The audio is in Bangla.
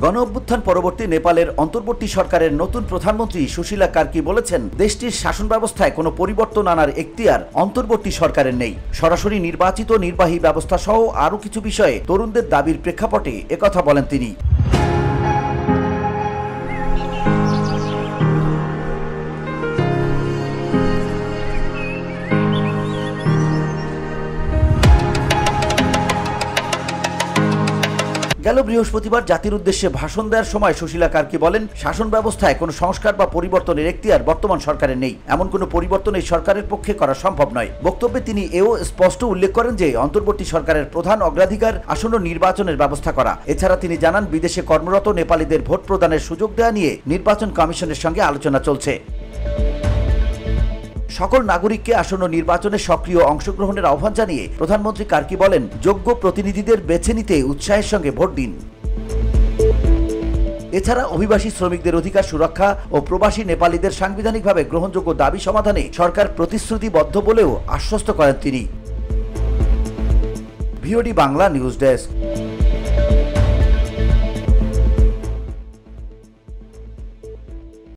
গণ অভ্যুত্থান পরবর্তী নেপালের অন্তর্বর্তী সরকারের নতুন প্রধানমন্ত্রী সুশীলা কার্কি বলেছেন, দেশটির শাসন ব্যবস্থায় কোনো পরিবর্তন আনার এখতিয়ার অন্তর্বর্তী সরকারের নেই। সরাসরি নির্বাচিত নির্বাহী ব্যবস্থা সহ আরও কিছু বিষয়ে তরুণদের দাবির প্রেক্ষাপটে একথা বলেন তিনি। গেল বৃহস্পতিবার জাতির উদ্দেশ্যে ভাষণ দেওয়ার সময় সুশীলা কার্কি বলেন, শাসন ব্যবস্থায় কোনো সংস্কার বা পরিবর্তনের এখতিয়ার বর্তমান সরকারের নেই। এমন কোনো পরিবর্তন এই সরকারের পক্ষে করা সম্ভব নয়। বক্তব্যে তিনি এও স্পষ্ট উল্লেখ করেন যে অন্তর্বর্তী সরকারের প্রধান অগ্রাধিকার আসন্ন নির্বাচনের ব্যবস্থা করা। এছাড়া তিনি জানান, বিদেশে কর্মরত নেপালিদের ভোট প্রদানের সুযোগ দেওয়া নিয়ে নির্বাচন কমিশনের সঙ্গে আলোচনা চলছে। সকল নাগরিককে আসন্ন নির্বাচনে সক্রিয় অংশগ্রহণের আহ্বান জানিয়ে প্রধানমন্ত্রী কার্কি বলেন, যোগ্য প্রতিনিধিদের বেছে নিতে উৎসাহের সঙ্গে ভোট দিন। এছাড়া অভিবাসী শ্রমিকদের অধিকার সুরক্ষা ও প্রবাসী নেপালিদের সাংবিধানিকভাবে গ্রহণযোগ্য দাবি সমাধানে সরকার প্রতিশ্রুতিবদ্ধ বলেও আশ্বস্ত করেন তিনি। VOD Bangla news desk.